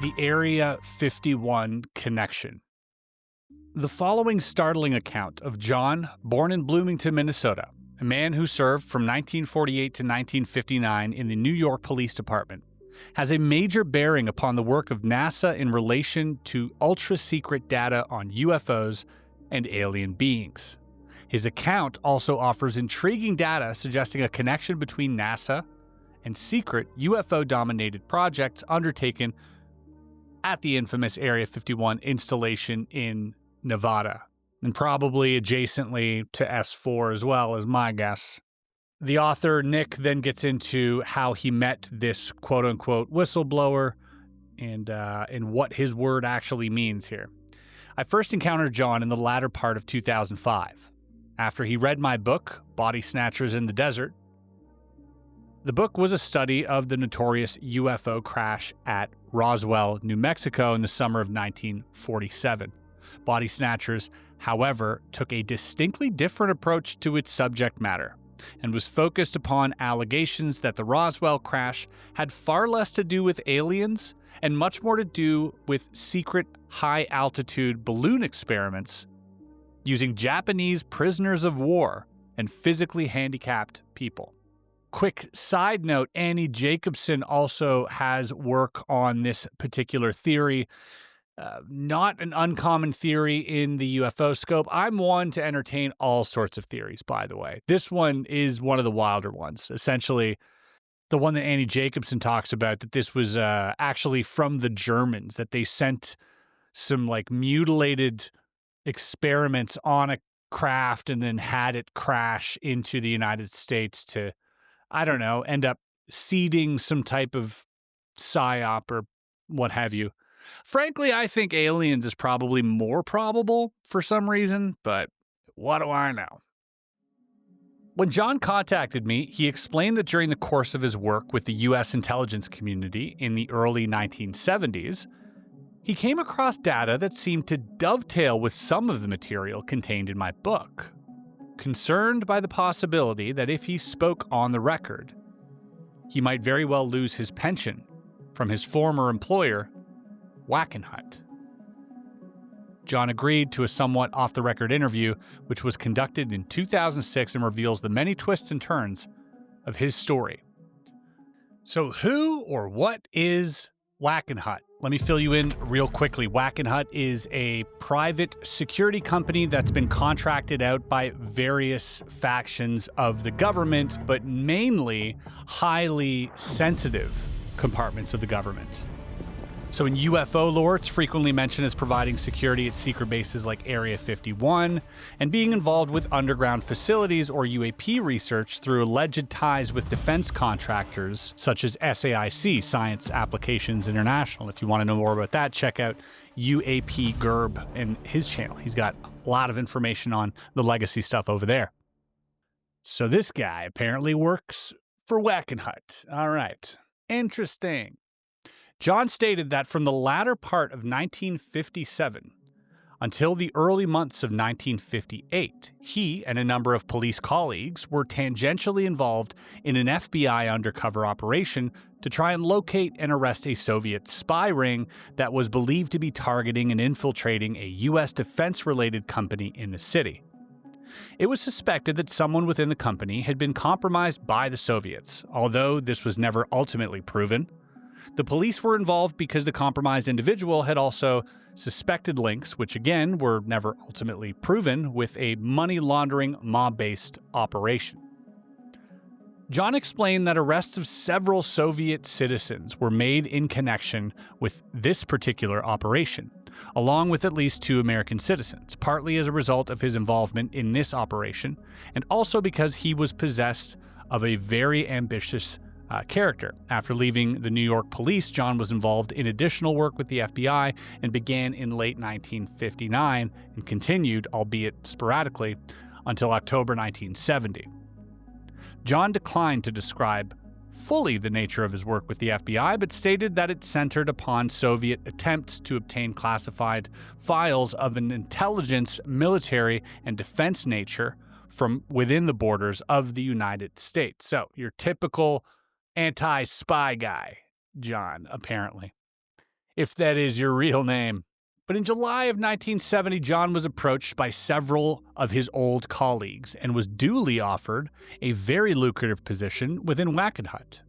The Area 51 connection. The following startling account of John, born in Bloomington, Minnesota, a man who served from 1948 to 1959 in the New York Police Department, has a major bearing upon the work of NASA in relation to ultra-secret data on UFOs and alien beings. His account also offers intriguing data suggesting a connection between NASA and secret UFO-dominated projects undertaken at the infamous Area 51 installation in Nevada, and probably adjacently to S4 as well, is my guess. The author, Nick, then gets into how he met this quote-unquote whistleblower and what his word actually means here. I first encountered John in the latter part of 2005, after he read my book, Body Snatchers in the Desert. The book was a study of the notorious UFO crash at Roswell, New Mexico in the summer of 1947. Body Snatchers, however, took a distinctly different approach to its subject matter and was focused upon allegations that the Roswell crash had far less to do with aliens and much more to do with secret high-altitude balloon experiments using Japanese prisoners of war and physically handicapped people. Quick side note, Annie Jacobson also has work on this particular theory. Not an uncommon theory in the UFO scope. I'm one to entertain all sorts of theories, by the way. This one is one of the wilder ones. Essentially, the one that Annie Jacobson talks about, that this was actually from the Germans, that they sent some like mutilated experiments on a craft and then had it crash into the United States to, I don't know, end up seeding some type of psyop or what have you. Frankly, I think aliens is probably more probable for some reason, but what do I know? When John contacted me, he explained that during the course of his work with the U.S. intelligence community in the early 1970s, he came across data that seemed to dovetail with some of the material contained in my book. Concerned by the possibility that if he spoke on the record, he might very well lose his pension from his former employer, Wackenhut. John agreed to a somewhat off-the-record interview, which was conducted in 2006 and reveals the many twists and turns of his story. So who or what is Wackenhut? Let me fill you in real quickly. Wackenhut is a private security company that's been contracted out by various factions of the government, but mainly highly sensitive compartments of the government. So in UFO lore, it's frequently mentioned as providing security at secret bases like Area 51 and being involved with underground facilities or UAP research through alleged ties with defense contractors such as SAIC, Science Applications International. If you want to know more about that, check out UAP Gerb and his channel. He's got a lot of information on the legacy stuff over there. So this guy apparently works for Wackenhut. All right. Interesting. John stated that from the latter part of 1957 until the early months of 1958, he and a number of police colleagues were tangentially involved in an FBI undercover operation to try and locate and arrest a Soviet spy ring that was believed to be targeting and infiltrating a U.S. defense-related company in the city. It was suspected that someone within the company had been compromised by the Soviets, although this was never ultimately proven. The police were involved because the compromised individual had also suspected links, which again were never ultimately proven, with a money laundering mob-based operation. John explained that arrests of several Soviet citizens were made in connection with this particular operation, along with at least 2 American citizens, partly as a result of his involvement in this operation, and also because he was possessed of a very ambitious character. After leaving the New York police, John was involved in additional work with the FBI and began in late 1959 and continued, albeit sporadically, until October 1970. John declined to describe fully the nature of his work with the FBI, but stated that it centered upon Soviet attempts to obtain classified files of an intelligence, military, and defense nature from within the borders of the United States. So, your typical anti-spy guy, John, apparently. if that is your real name. But in July of 1970, John was approached by several of his old colleagues and was duly offered a very lucrative position within Wackenhut,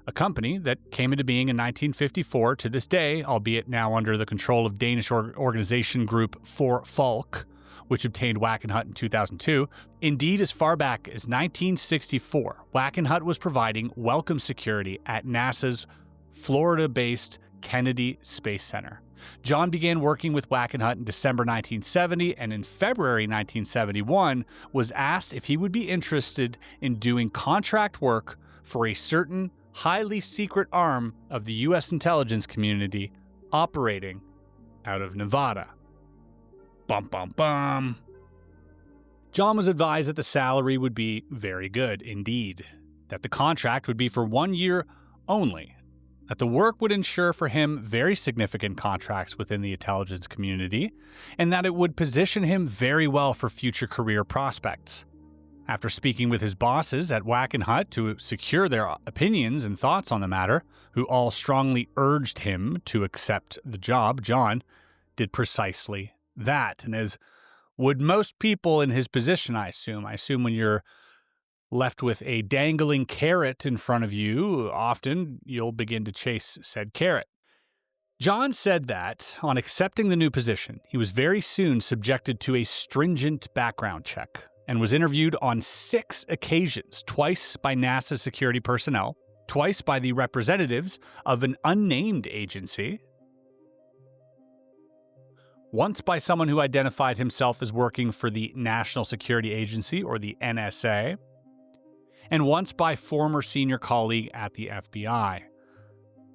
a company that came into being in 1954 to this day, albeit now under the control of Danish organization group For Folk, which obtained Wackenhut in 2002. Indeed, as far back as 1964, Wackenhut was providing welcome security at NASA's Florida-based Kennedy Space Center. John began working with Wackenhut in December 1970, and in February 1971 was asked if he would be interested in doing contract work for a certain highly secret arm of the U.S. intelligence community operating out of Nevada. Bum, bum, bum. John was advised that the salary would be very good indeed, that the contract would be for 1 year only, that the work would ensure for him very significant contracts within the intelligence community, and that it would position him very well for future career prospects. After speaking with his bosses at Wackenhut to secure their opinions and thoughts on the matter, who all strongly urged him to accept the job, John did precisely that. And as would most people in his position, I assume when you're left with a dangling carrot in front of you, often you'll begin to chase said carrot. John said that, on accepting the new position, he was very soon subjected to a stringent background check and was interviewed on 6 occasions, twice by NASA security personnel, twice by the representatives of an unnamed agency, once by someone who identified himself as working for the National Security Agency, or the NSA, and once by former senior colleague at the FBI.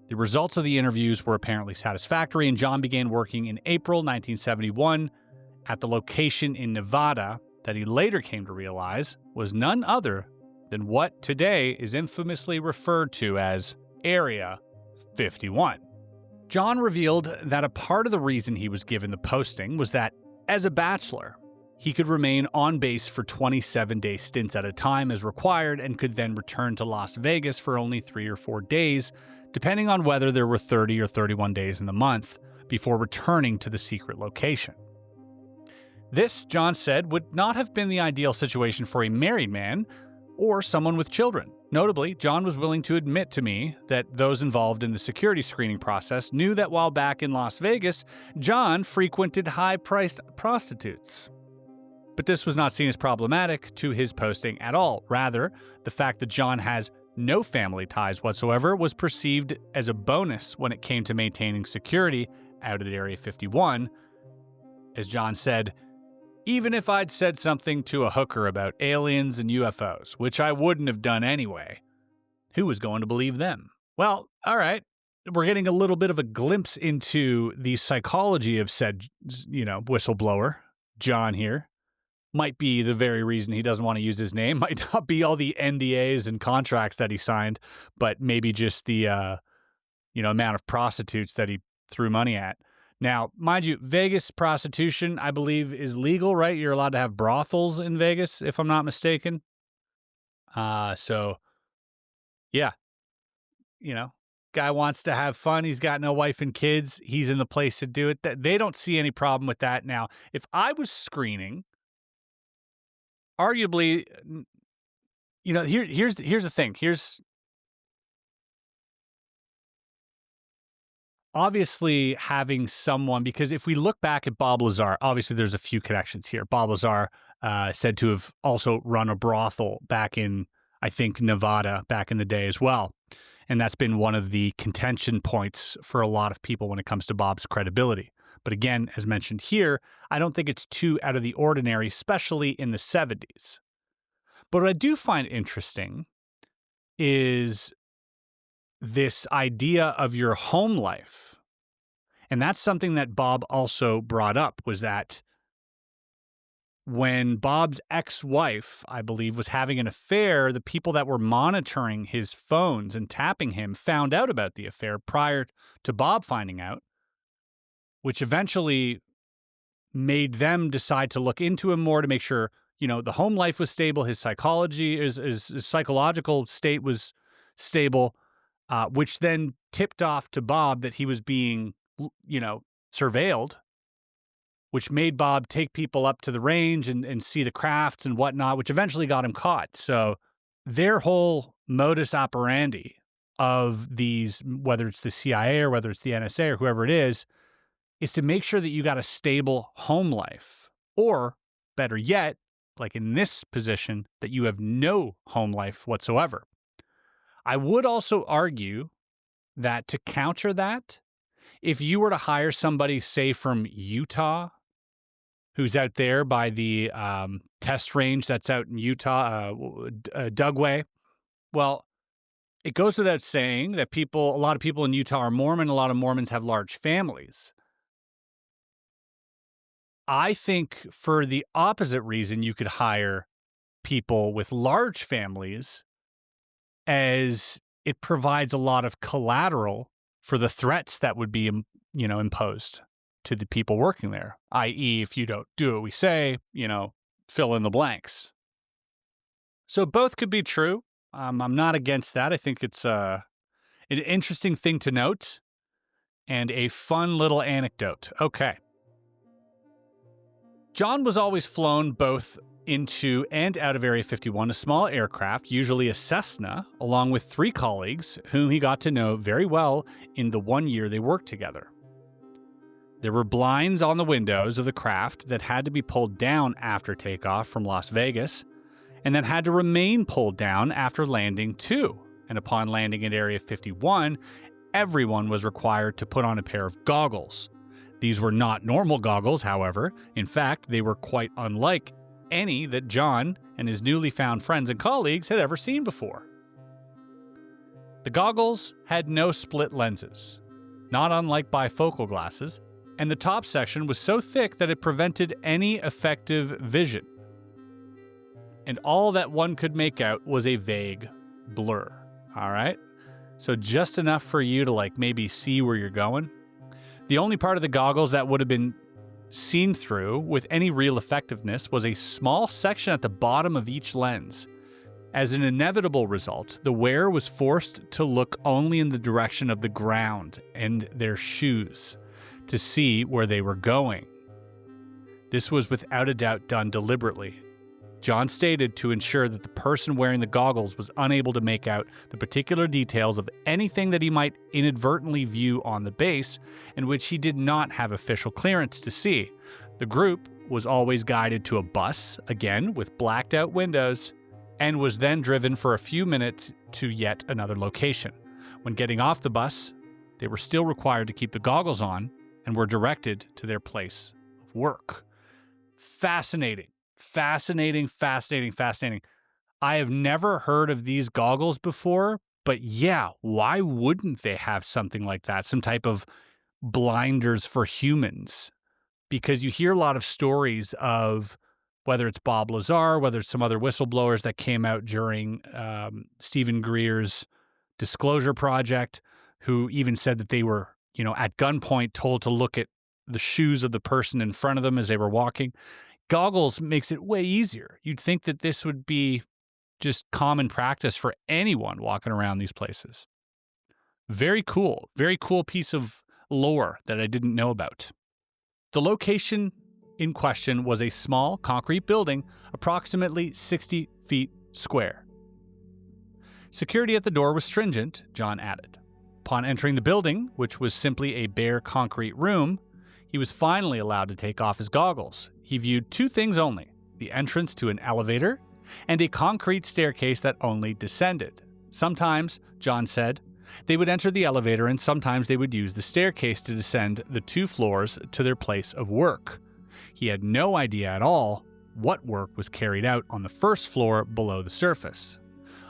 The results of the interviews were apparently satisfactory, and John began working in April 1971 at the location in Nevada that he later came to realize was none other than what today is infamously referred to as Area 51. John revealed that a part of the reason he was given the posting was that, as a bachelor, he could remain on base for 27-day stints at a time as required and could then return to Las Vegas for only 3 or 4 days, depending on whether there were 30 or 31 days in the month, before returning to the secret location. This, John said, would not have been the ideal situation for a married man or someone with children. Notably, John was willing to admit to me that those involved in the security screening process knew that while back in Las Vegas, John frequented high-priced prostitutes. But this was not seen as problematic to his posting at all. Rather, the fact that John has no family ties whatsoever was perceived as a bonus when it came to maintaining security out at Area 51. As John said, "Even if I'd said something to a hooker about aliens and UFOs, which I wouldn't have done anyway, who was going to believe them?" Well, all right. We're getting a little bit of a glimpse into the psychology of said, whistleblower, John here. Might be the very reason he doesn't want to use his name. Might not be all the NDAs and contracts that he signed, but maybe just the, amount of prostitutes that he threw money at. Now, mind you, Vegas prostitution, I believe, is legal, right? You're allowed to have brothels in Vegas, if I'm not mistaken. So, yeah. Guy wants to have fun. He's got no wife and kids. He's in the place to do it. They don't see any problem with that. Now, if I was screening, arguably, here's the thing. Here's obviously having someone, because if we look back at Bob Lazar, obviously there's a few connections here. Bob Lazar said to have also run a brothel back in, I think, Nevada back in the day as well. And that's been one of the contention points for a lot of people when it comes to Bob's credibility. But again, as mentioned here, I don't think it's too out of the ordinary, especially in the 70s. But what I do find interesting is this idea of your home life. And that's something that Bob also brought up, was that when Bob's ex-wife, I believe, was having an affair, the people that were monitoring his phones and tapping him found out about the affair prior to Bob finding out, which eventually made them decide to look into him more to make sure, the home life was stable, his psychological state was stable. which then tipped off to Bob that he was being, surveilled, which made Bob take people up to the range and see the crafts and whatnot, which eventually got him caught. So their whole modus operandi of these, whether it's the CIA or whether it's the NSA or whoever it is to make sure that you got a stable home life, or better yet, like in this position, that you have no home life whatsoever. I would also argue that to counter that, if you were to hire somebody, say, from Utah, who's out there by the test range that's out in Utah, Dugway, well, it goes without saying that a lot of people in Utah are Mormon. A lot of Mormons have large families. I think for the opposite reason, you could hire people with large families, as it provides a lot of collateral for the threats that would be, imposed to the people working there, i.e., if you don't do what we say, fill in the blanks. So both could be true. I'm not against that. I think it's an interesting thing to note and a fun little anecdote. Okay. John was always flown both into and out of Area 51, a small aircraft, usually a Cessna, along with 3 colleagues whom he got to know very well in the 1 year they worked together. There were blinds on the windows of the craft that had to be pulled down after takeoff from Las Vegas, and that had to remain pulled down after landing too. And upon landing at Area 51, everyone was required to put on a pair of goggles. These were not normal goggles, however. In fact, they were quite unlike any that John and his newly found friends and colleagues had ever seen before. The goggles had no split lenses, not unlike bifocal glasses, and the top section was so thick that it prevented any effective vision. And all that one could make out was a vague blur. All right? So just enough for you to maybe see where you're going. The only part of the goggles that would have been seen through with any real effectiveness was a small section at the bottom of each lens. As an inevitable result, the wearer was forced to look only in the direction of the ground and their shoes to see where they were going. This was without a doubt done deliberately. John stated to ensure that the person wearing the goggles was unable to make out the particular details of anything that he might inadvertently view on the base, and which he did not have official clearance to see. The group was always guided to a bus, again with blacked out windows, and was then driven for a few minutes to yet another location. When getting off the bus, they were still required to keep the goggles on and were directed to their place of work. Fascinating. Fascinating. I have never heard of these goggles before, but yeah, why wouldn't they have something like that? Some type of blinders for humans? Because you hear a lot of stories of whether it's Bob Lazar, whether it's some other whistleblowers that came out during Stephen Greer's disclosure project, who even said that they were, at gunpoint told to look at the shoes of the person in front of them as they were walking. Goggles makes it way easier. You'd think that this would be just common practice for anyone walking around these places. Very cool piece of lore that I didn't know about. The location in question was a small concrete building, approximately 60 feet square. Security at the door was stringent, John added. Upon entering the building, which was simply a bare concrete room, he was finally allowed to take off his goggles. He viewed 2 things only: the entrance to an elevator and a concrete staircase that only descended. Sometimes, John said, they would enter the elevator and sometimes they would use the staircase to descend the 2 floors to their place of work. He had no idea at all what work was carried out on the first floor below the surface.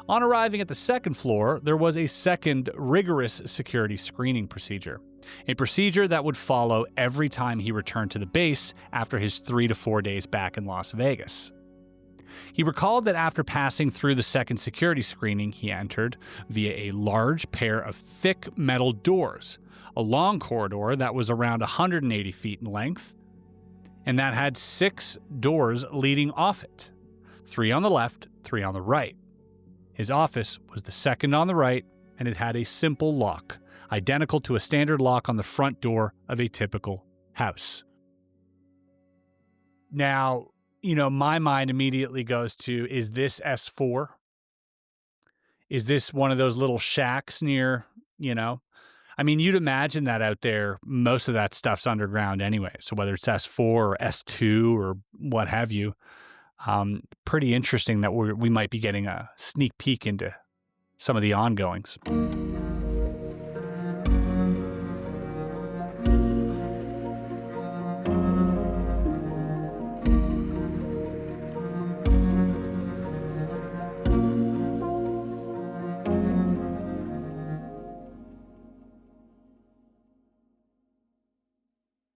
On arriving at the second floor, there was a second rigorous security screening procedure. A procedure that would follow every time he returned to the base after his 3 to 4 days back in Las Vegas. He recalled that after passing through the second security screening, he entered via a large pair of thick metal doors, a long corridor that was around 180 feet in length, and that had 6 doors leading off it, 3 on the left, 3 on the right. His office was the second on the right and it had a simple lock, identical to a standard lock on the front door of a typical house. Now, my mind immediately goes to, is this S4? Is this one of those little shacks near, you'd imagine that out there, most of that stuff's underground anyway. So whether it's S4 or S2 or what have you, pretty interesting that we might be getting a sneak peek into some of the ongoings.